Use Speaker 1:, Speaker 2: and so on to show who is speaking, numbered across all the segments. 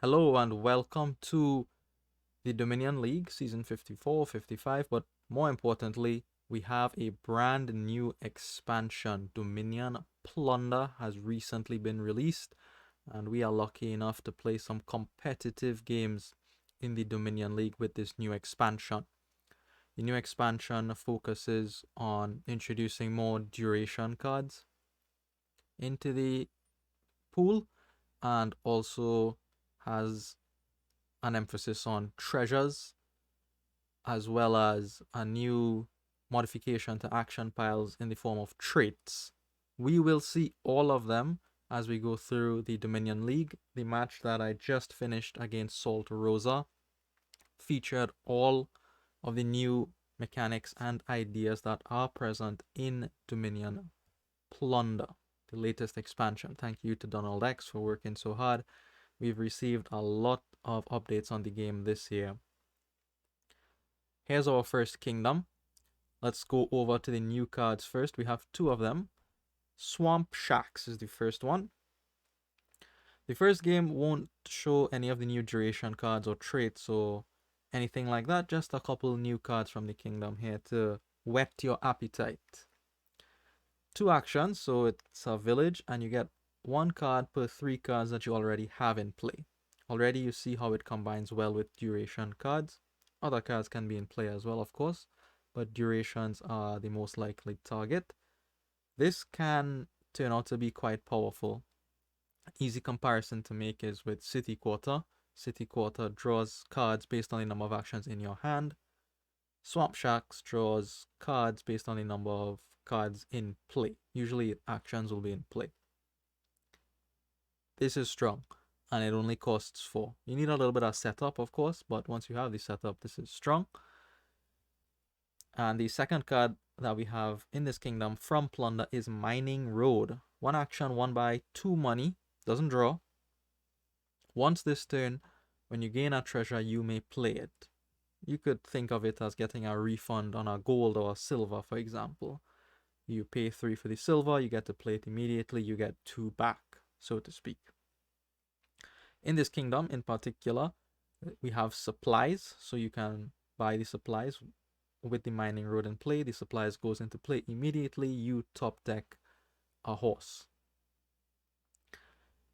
Speaker 1: Hello and welcome to the Dominion League Season 54, 55, but more importantly, we have a brand new expansion. Dominion Plunder has recently been released, and we are lucky enough to play some competitive games in the Dominion League with this new expansion. The new expansion focuses on introducing more duration cards into the pool and also has an emphasis on treasures as well as a new modification to action piles in the form of traits. We will see all of them as we go through the Dominion League. The match that I just finished against saltroza featured all of the new mechanics and ideas that are present in Dominion Plunder, the latest expansion. Thank you to Donald X for working so hard. We've received a lot of updates on the game this year. Here's our first kingdom. Let's go over to the new cards first. We have two of them. Swamp Shacks is the first one. The first game won't show any of the new duration cards or traits or anything like that. Just a couple new cards from the kingdom here to whet your appetite. Two actions, so it's a village, and you get one card per three cards that you already have in play. Already you see how it combines well with duration cards. Other cards can be in play as well, of course, but durations are the most likely target. This can turn out to be quite powerful. Easy comparison to make is with City Quarter. City Quarter draws cards based on the number of actions in your hand. Swamp Shacks draws cards based on the number of cards in play. Usually actions will be in play. This is strong, and it only costs 4. You need a little bit of setup, of course, but once you have the setup, this is strong. And the second card that we have in this kingdom from Plunder is Mining Road. 1 action, 1 buy, 2 money. Doesn't draw. Once this turn, when you gain a treasure, you may play it. You could think of it as getting a refund on a gold or a silver, for example. You pay 3 for the silver, you get to play it immediately, you get 2 back, so to speak. In this kingdom in particular, we have supplies, so you can buy the supplies with the mining road in play. The supplies goes into play immediately. You top deck a horse.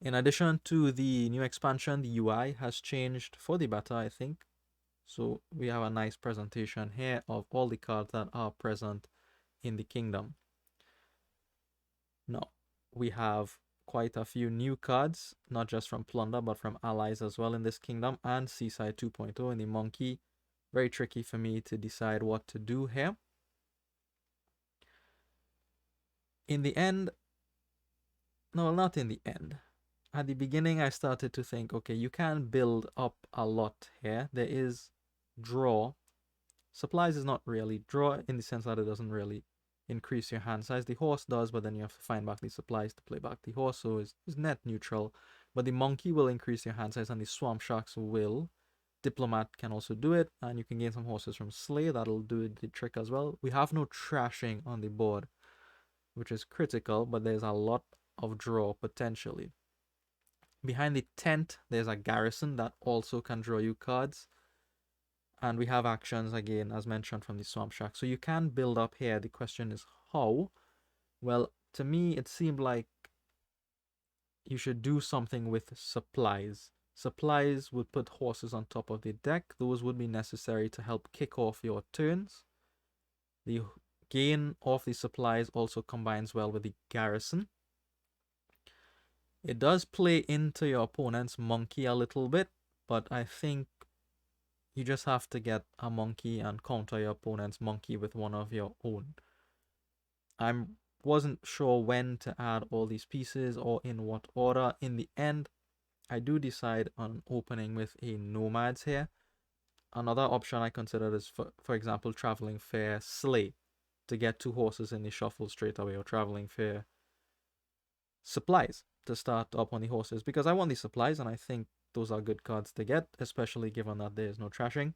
Speaker 1: In addition to the new expansion, the UI has changed for the better, I think. So we have a nice presentation here of all the cards that are present in the kingdom. Now, we have quite a few new cards, not just from Plunder, but from allies as well in this kingdom, and Seaside 2.0 in the monkey. Very tricky for me to decide what to do here. In the end, no, not in the end. At the beginning, I started to think, okay, you can build up a lot here. There is draw. Supplies is not really draw in the sense that it doesn't really increase your hand size. The horse does, but then you have to find back the supplies to play back the horse, so it's net neutral. But the monkey will increase your hand size, and the swamp sharks will. Diplomat can also do it, and you can gain some horses from Slay. That'll do the trick as well. We have no trashing on the board, which is critical, but there's a lot of draw potentially. Behind the tent, there's a garrison that also can draw you cards. And we have actions again, as mentioned, from the Swamp Shack. So you can build up here. The question is how? Well, to me, it seemed like you should do something with supplies. Supplies would put horses on top of the deck. Those would be necessary to help kick off your turns. The gain of the supplies also combines well with the garrison. It does play into your opponent's monkey a little bit, but I think you just have to get a monkey and counter your opponent's monkey with one of your own. I wasn't sure when to add all these pieces or in what order. In the end, I do decide on opening with a nomads here. Another option I considered is, for example, traveling fair Slay to get 2 horses in the shuffle straight away, or traveling fair supplies to start up on the horses, because I want the supplies and I think those are good cards to get, especially given that there is no trashing.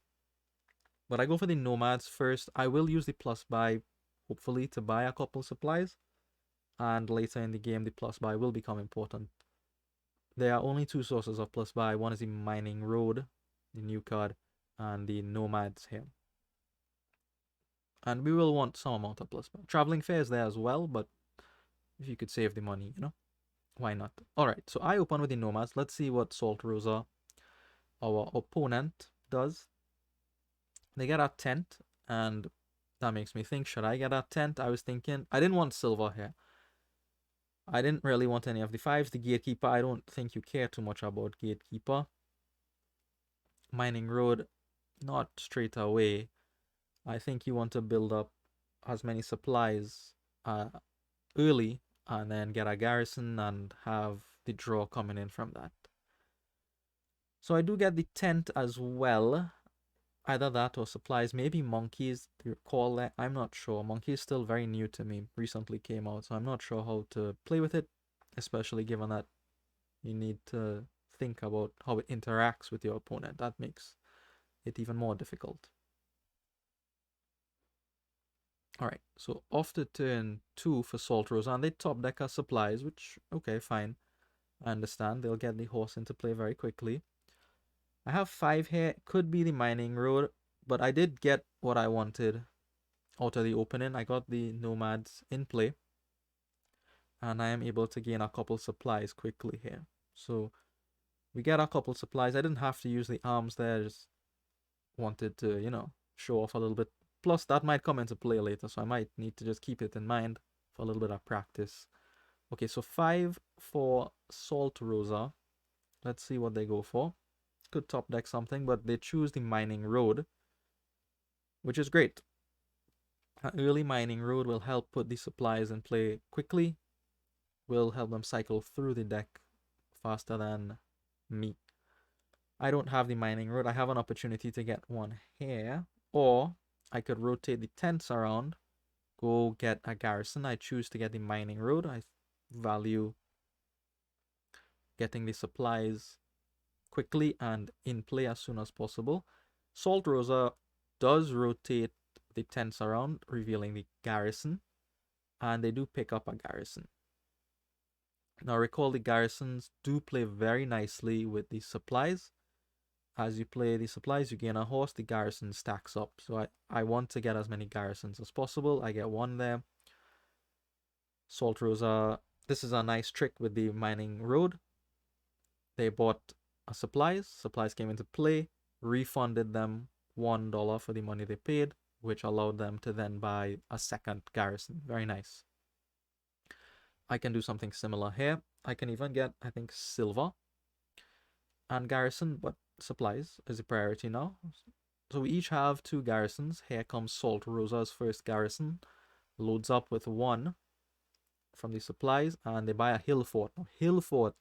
Speaker 1: But I go for the nomads first. I will use the plus buy, hopefully, to buy a couple supplies, and later in the game the plus buy will become important there are only two sources of plus buy. One is the Mining Road, the new card, and the Nomads here. And we will want some amount of plus buy. Traveling Fair is there as well, but if you could save the money, why not? Alright, so I open with the Nomads. Let's see what saltroza, our opponent, does. They get a tent, and that makes me think, should I get a tent? I was thinking, I didn't want silver here. I didn't really want any of the fives. The Gatekeeper, I don't think you care too much about Gatekeeper. Mining Road, not straight away. I think you want to build up as many supplies early and then get a garrison and have the draw coming in from that. So I do get the tent as well. Either that or supplies. Maybe monkeys. Do you recall that? I'm not sure. Monkey is still very new to me. Recently came out, so I'm not sure how to play with it, especially given that you need to think about how it interacts with your opponent. That makes it even more difficult. Alright, so off to turn 2 for saltroza, and they top deck our supplies, which, okay, fine. I understand. They'll get the horse into play very quickly. I have 5 here. Could be the Mining Road, but I did get what I wanted out of the opening. I got the Nomads in play, and I am able to gain a couple supplies quickly here. So we get a couple supplies. I didn't have to use the arms there. I just wanted to, show off a little bit. Plus, that might come into play later, so I might need to just keep it in mind for a little bit of practice. Okay, so 5 for saltroza. Let's see what they go for. Could top deck something, but they choose the Mining Road, which is great. An early Mining Road will help put the supplies in play quickly, will help them cycle through the deck faster than me. I don't have the Mining Road. I have an opportunity to get one here, or I could rotate the tents around, go get a garrison. I choose to get the Mining Road. I value getting the supplies quickly and in play as soon as possible. saltroza does rotate the tents around, revealing the garrison, and they do pick up a garrison. Now recall the garrisons do play very nicely with the supplies. As you play the supplies, you gain a horse, the garrison stacks up. So I want to get as many garrisons as possible. I get one there. saltroza, this is a nice trick with the Mining Road. They bought supplies. Supplies came into play, refunded them $1 for the money they paid, which allowed them to then buy a second garrison. Very nice. I can do something similar here. I can even get, I think, silver and garrison, but supplies is a priority now. So we each have 2 garrisons. Here comes saltroza's first garrison. Loads up with 1 from the supplies, and they buy a hill fort. Now, hill fort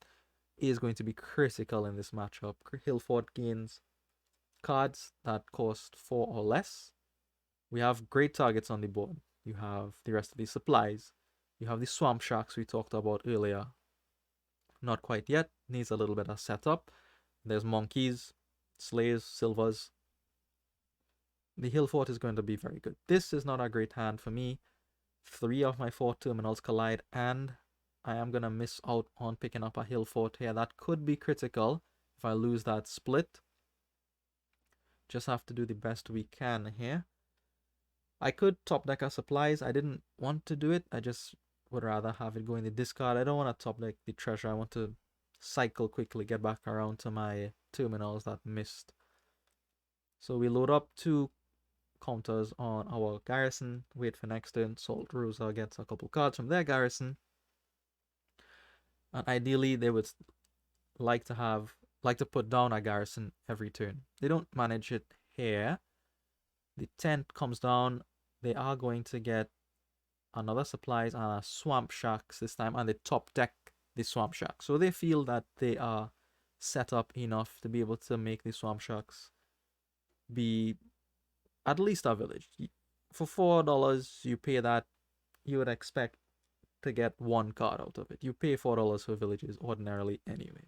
Speaker 1: is going to be critical in this matchup. Hill fort gains cards that cost 4 or less. We have great targets on the board. You have the rest of the supplies. You have the swamp sharks we talked about earlier. Not quite yet. Needs a little bit of setup. There's monkeys, slays, silvers. The hill fort is going to be very good. This is not a great hand for me. 3 of my 4 terminals collide, and I am going to miss out on picking up a hill fort here. That could be critical if I lose that split. Just have to do the best we can here. I could top deck our supplies. I didn't want to do it. I just would rather have it go in the discard. I don't want to top deck the treasure. I want to cycle quickly, get back around to my terminals that missed. So we load up 2 counters on our garrison, wait for next turn. saltroza gets a couple cards from their garrison. And ideally they would like to put down a garrison every turn. They don't manage it here. The tent comes down. They are going to get another supplies and a swamp sharks this time, and they top deck the swamp sharks. So they feel that they are set up enough to be able to make the swamp sharks be at least a village. For $4 you pay that, you would expect to get 1 card out of it. You pay $4 for villages ordinarily anyway.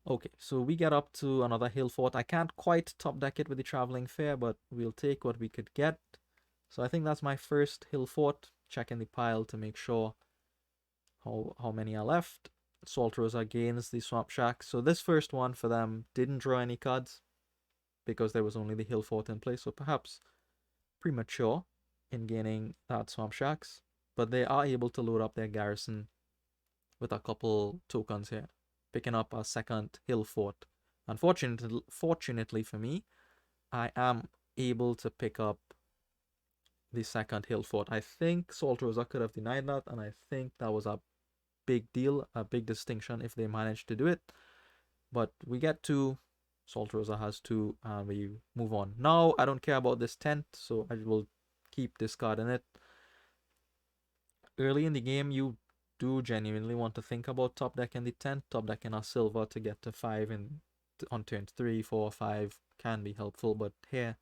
Speaker 1: Okay, so we get up to another hill fort. I can't quite top deck it with the traveling fair, but we'll take what we could get. So I think that's my first hill fort. Checking the pile to make sure how many are left. Saltroza gains the Swamp Shack. So this first one for them didn't draw any cards because there was only the Hill Fort in place. So perhaps premature in gaining that Swamp Shacks. But they are able to load up their garrison with a couple tokens here, picking up a second Hill Fort. Fortunately for me, I am able to pick up the second Hill Fort. I think Saltroza could have denied that, and I think that was a big deal, a big distinction if they managed to do it. But we get to Saltroza has two, and we move on. Now I don't care about this tent, so I will keep this card in it. Early in the game, you do genuinely want to think about top deck in the tent. Top deck in a silver to get to 5 on turns 3, 4, 5 can be helpful, but here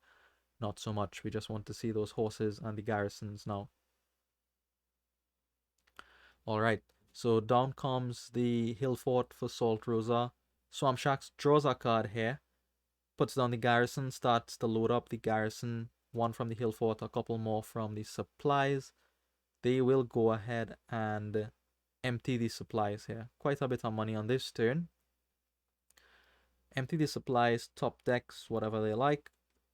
Speaker 1: not so much. We just want to see those horses and the garrisons now. Alright, so down comes the Hill Fort for Saltroza. Swamp Shacks draws a card here, puts down the garrison, starts to load up the garrison. One from the Hill Fort, a couple more from the supplies. They will go ahead and empty the supplies here. Quite a bit of money on this turn. Empty the supplies, top decks, whatever they like.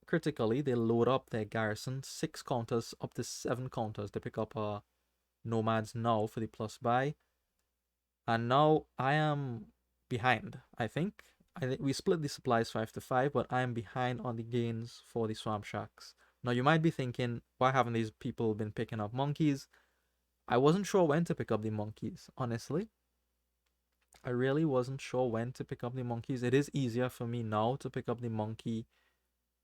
Speaker 1: Critically, they load up their garrison. 6 counters, up to 7 counters. They pick up nomads now for the plus buy. And now I am behind, I think. We split the supplies 5 to 5, but I am behind on the gains for the Swamp Shacks. Now you might be thinking, why haven't these people been picking up monkeys? I wasn't sure when to pick up the monkeys, honestly. I really wasn't sure when to pick up the monkeys. It is easier for me now to pick up the monkey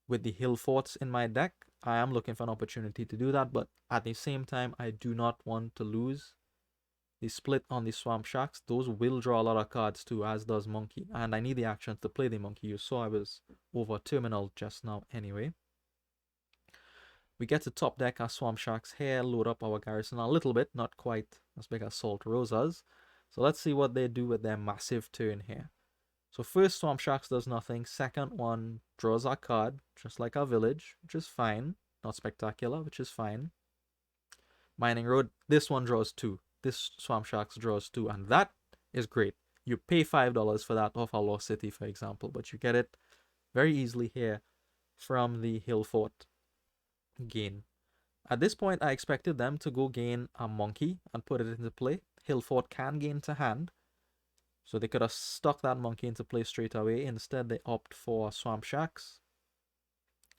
Speaker 1: with the hill forts in my deck. I am looking for an opportunity to do that, but at the same time, I do not want to lose the split on the Swamp Shacks. Those will draw a lot of cards too, as does Monkey. And I need the action to play the Monkey. You saw I was over terminal just now anyway. We get to top deck our Swamp Shacks here, load up our garrison a little bit, not quite as big as Saltrozas. So let's see what they do with their massive turn here. So first Swamp Shacks does nothing. Second one draws a card, just like our village, which is fine. Not spectacular, which is fine. Mining Road, this one draws 2. This Swamp Shacks draws 2, and that is great. You pay $5 for that off a Lost City, for example, but you get it very easily here from the Hill Fort gain. At this point, I expected them to go gain a monkey and put it into play. Hill Fort can gain to hand, so they could have stuck that monkey into play straight away. Instead, they opt for Swamp Shacks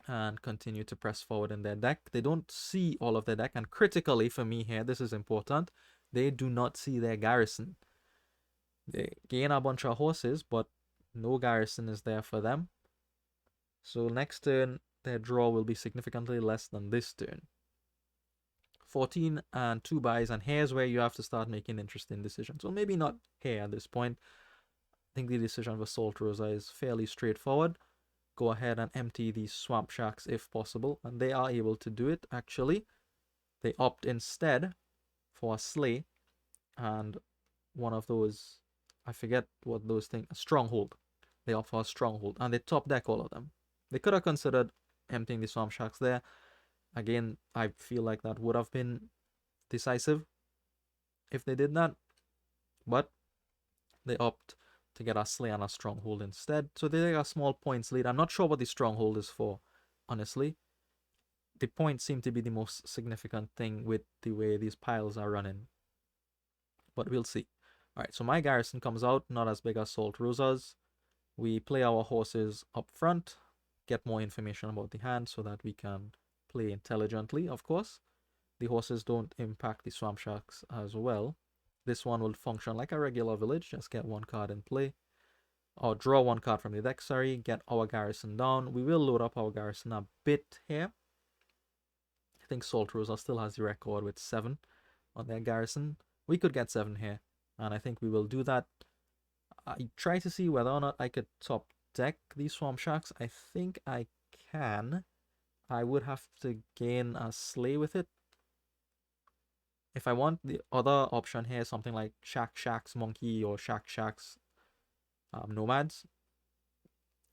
Speaker 1: and continue to press forward in their deck. They don't see all of their deck, and critically for me here, this is important, they do not see their garrison. They gain a bunch of horses, but no garrison is there for them. So next turn, their draw will be significantly less than this turn. 14 and 2 buys, and here's where you have to start making interesting decisions. Well, maybe not here at this point. I think the decision for Saltroza is fairly straightforward. Go ahead and empty these Swamp Shacks if possible, and they are able to do it actually. They opt instead for a sleigh and one of those, I forget what those things, a stronghold. They opt for a stronghold, and they top deck all of them. They could have considered emptying the Swamp Shacks there. Again, I feel like that would have been decisive if they did that, but they opt to get a sleigh and a stronghold instead. So they take a small points lead. I'm not sure what the stronghold is for, honestly. The points seem to be the most significant thing with the way these piles are running, but we'll see. Alright, so my garrison comes out, not as big as Saltroza's. We play our horses up front, get more information about the hand so that we can play intelligently, of course. The horses don't impact the Swamp Shacks as well. This one will function like a regular village, just get 1 card in play. Or draw 1 card from the deck, sorry, get our garrison down. We will load up our garrison a bit here. I think Saltroza still has the record with 7 on their garrison. We could get 7 here, and I think we will do that. I try to see whether or not I could top deck these Swamp Shacks. I think I can. I would have to gain a sleigh with it. If I want the other option here, something like Shack Shacks Monkey or Shack Shacks Nomads.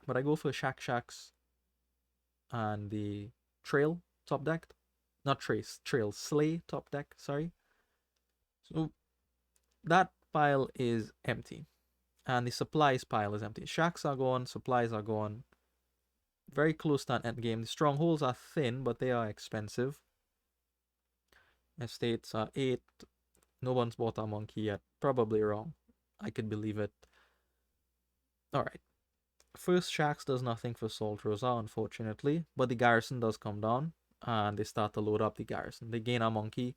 Speaker 1: But I go for Shack Shacks and the Trail top deck. Not Trail, Sleigh top deck, sorry. So that pile is empty. And the supplies pile is empty. Shacks are gone, supplies are gone. Very close to an endgame. The strongholds are thin, but they are expensive. Estates are 8. No one's bought a monkey yet. Probably wrong. I could believe it. Alright. First Shacks does nothing for saltroza, unfortunately. But the garrison does come down. And they start to load up the garrison. They gain a monkey.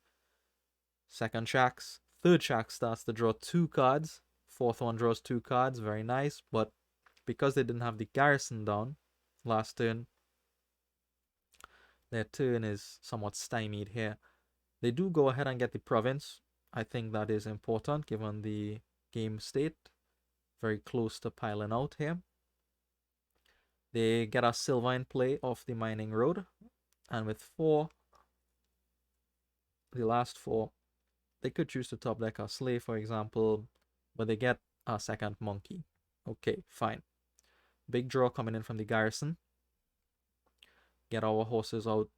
Speaker 1: Second Shacks. Third Shack starts to draw 2 cards. Fourth one draws 2 cards. Very nice. But because they didn't have the garrison down last turn, their turn is somewhat stymied here. They do go ahead and get the province. I think that is important given the game state. Very close to piling out here. They get a silver in play off the mining road. And with 4, the last 4, they could choose to top deck a slave, for example, but they get a second monkey. Okay, fine. Big draw coming in from the garrison. Get our horses out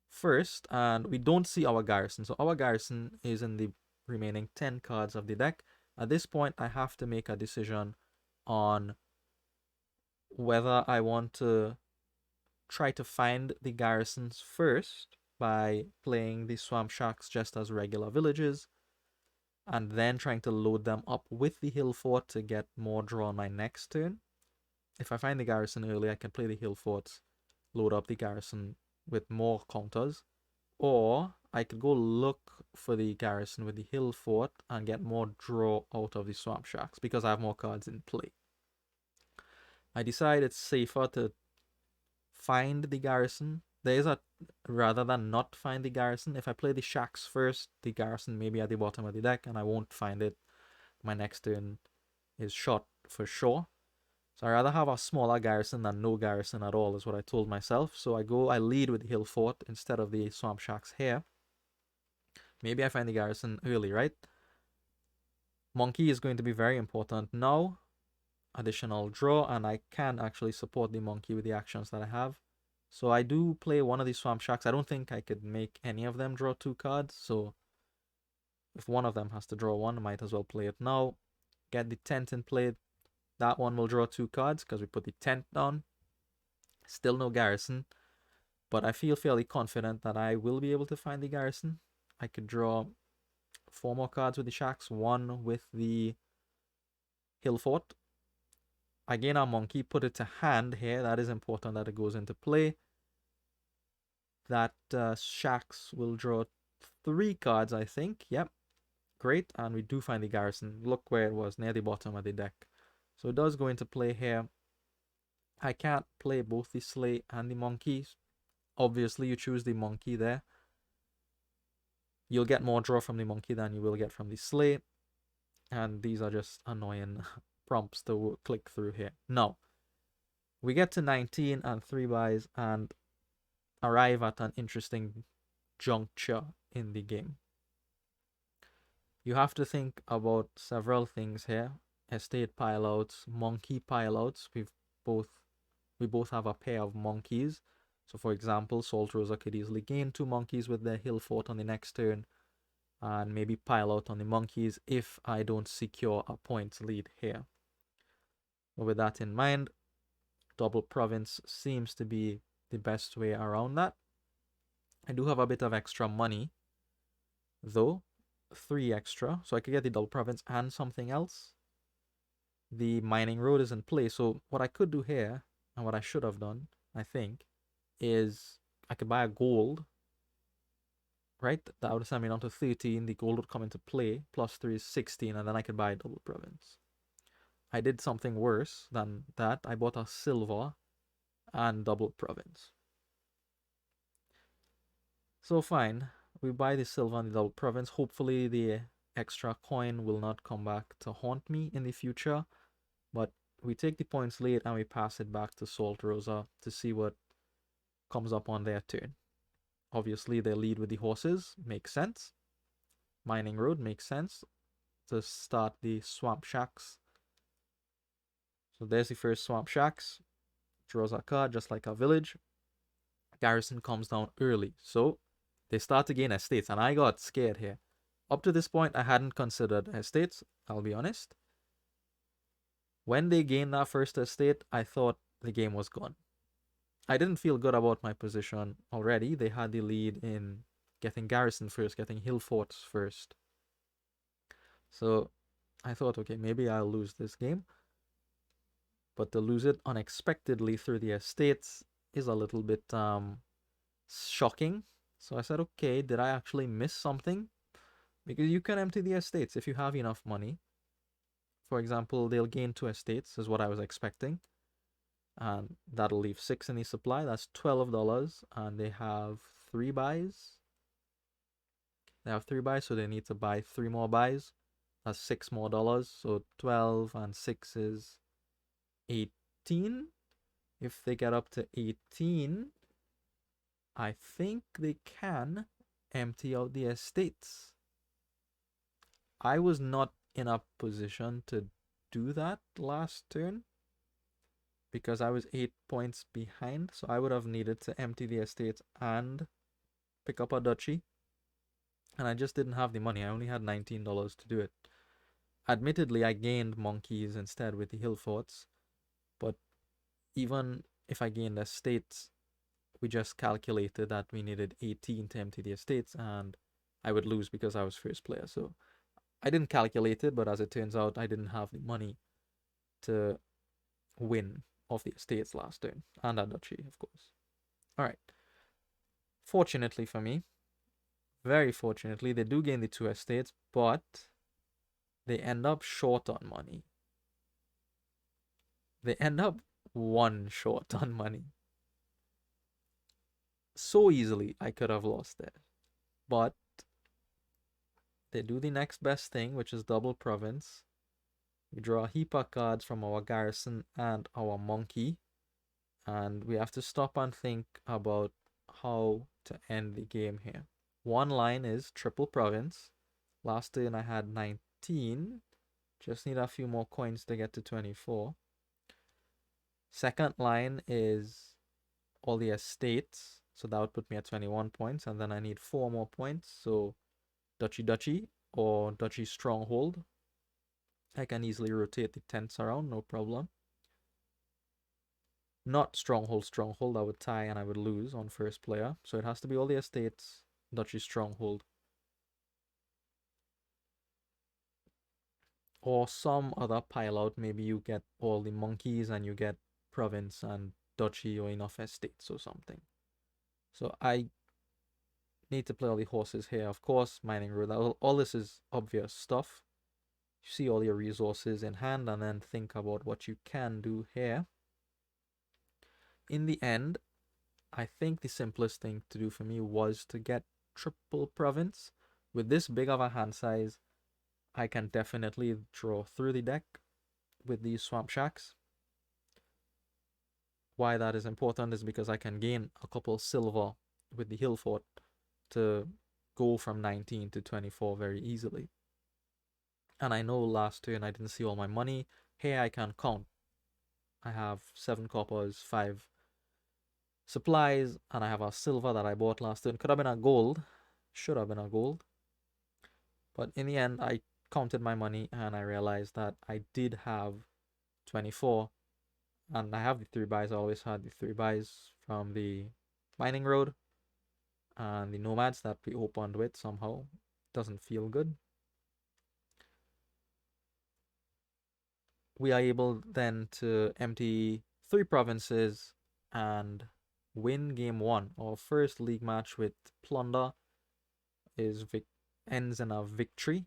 Speaker 1: first, and we don't see our garrison. So our garrison is in the remaining 10 cards of the deck. At this point, I have to make a decision on whether I want to try to find the garrisons first by playing the swamp shacks just as regular villages, and then trying to load them up with the hill fort to get more draw on my next turn. If I find the garrison early, I can play the hill forts, load up the garrison with more counters, or I could go look for the garrison with the hill fort and get more draw out of the swamp shacks because I have more cards in play. I decide it's safer to find the garrison. There is a, rather than not find the garrison, if I play the shacks first, the garrison may be at the bottom of the deck and I won't find it. My next turn is shot for sure. So I rather have a smaller garrison than no garrison at all, is what I told myself. So I lead with the hill fort instead of the swamp shacks here. Maybe I find the garrison early, right? Monkey is going to be very important now. Additional draw, and I can actually support the monkey with the actions that I have. So I do play one of these swamp shacks. I don't think I could make any of them draw 2 cards. So if one of them has to draw 1, I might as well play it now. Get the tent in play. That one will draw 2 cards because we put the tent down. Still no garrison, but I feel fairly confident that I will be able to find the garrison. I could draw 4 more cards with the shacks, 1 with the hill fort. I gain our monkey, put it to hand here. That is important that it goes into play. That shacks will draw 3 cards, I think. Yep, great. And we do find the garrison. Look where it was, near the bottom of the deck. So it does go into play here. I can't play both the sleigh and the monkeys. Obviously, you choose the monkey there. You'll get more draw from the monkey than you will get from the sleigh. And these are just annoying prompts to click through here. Now, we get to 19 and 3 buys and arrive at an interesting juncture in the game. You have to think about several things here. Estate pileouts, monkey pileouts. We both have a pair of monkeys. So for example, saltroza could easily gain 2 monkeys with their hill fort on the next turn and maybe pile out on the monkeys if I don't secure a points lead here. But with that in mind, double province seems to be the best way around that. I do have a bit of extra money though, 3 extra, so I could get the double province and something else. The mining road is in place, so what I could do here, and what I should have done, I think, is I could buy a gold, right? That would send me down to 13, the gold would come into play, plus 3 is 16, and then I could buy a double province. I did something worse than that. I bought a silver and double province. So fine, we buy the silver and the double province. Hopefully the extra coin will not come back to haunt me in the future. But we take the points lead and we pass it back to saltroza to see what comes up on their turn. Obviously they lead with the horses, makes sense. Mining road makes sense to start the swamp shacks. So there's the first swamp shacks. Draws a card just like a village. Garrison comes down early, so they start to gain estates, and I got scared here. Up to this point, I hadn't considered estates, I'll be honest. When they gained that first estate, I thought the game was gone. I didn't feel good about my position already. They had the lead in getting garrison first, getting hill forts first. So I thought, okay, maybe I'll lose this game. But to lose it unexpectedly through the estates is a little bit shocking. So I said, okay, did I actually miss something? Because you can empty the estates if you have enough money. For example, they'll gain 2 estates, is what I was expecting. And that'll leave 6 in the supply. That's $12. And they have 3 buys. They have 3 buys, so they need to buy 3 more buys. That's $6 more. So 12 and 6 is 18. If they get up to 18, I think they can empty out the estates. I was not in a position to do that last turn because I was 8 points behind, so I would have needed to empty the estates and pick up a duchy, and I just didn't have the money. I only had $19 to do it. Admittedly, I gained monkeys instead with the hill forts, but even if I gained estates, we just calculated that we needed 18 to empty the estates, and I would lose because I was first player. So I didn't calculate it, but as it turns out, I didn't have the money to win off the estates last turn, and that duchy, of course. All right. Fortunately for me, very fortunately, they do gain the 2 estates, but they end up short on money. They end up 1 short on money. So easily I could have lost it. But they do the next best thing, which is double province. We draw a heap of cards from our garrison and our monkey. And we have to stop and think about how to end the game here. One line is triple province. Last turn I had 19. Just need a few more coins to get to 24. Second line is all the estates. So that would put me at 21 points. And then I need 4 more points. So duchy or duchy stronghold. I can easily rotate the tents around, no problem. Not stronghold, I would tie and I would lose on first player. So it has to be all the estates, duchy stronghold. Or some other pile out. Maybe you get all the monkeys and you get province and duchy or enough estates or something. So I need to play all the horses here. Of course, mining road. All this is obvious stuff. You see all your resources in hand and then think about what you can do here. In the end, I think the simplest thing to do for me was to get triple province. With this big of a hand size, I can definitely draw through the deck with these swamp shacks. Why that is important is because I can gain a couple silver with the hill fort to go from 19 to 24 very easily. And I know last turn I didn't see all my money. Here I can count. I have 7 coppers, 5 supplies, and I have a silver that I bought last turn. Could have been a gold. Should have been a gold. But in the end, I counted my money and I realized that I did have 24. And I have the 3 buys. I always had the 3 buys from the mining road and the nomads that we opened with somehow. Doesn't feel good. We are able then to empty 3 provinces and win game 1. Our first league match with Plunder ends in a victory,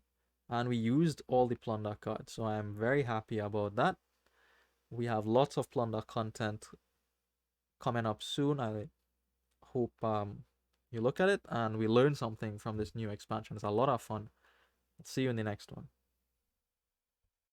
Speaker 1: and we used all the Plunder cards, so I am very happy about that. We have lots of Plunder content coming up soon. I hope you look at it and we learn something from this new expansion. It's a lot of fun. I'll see you in the next one.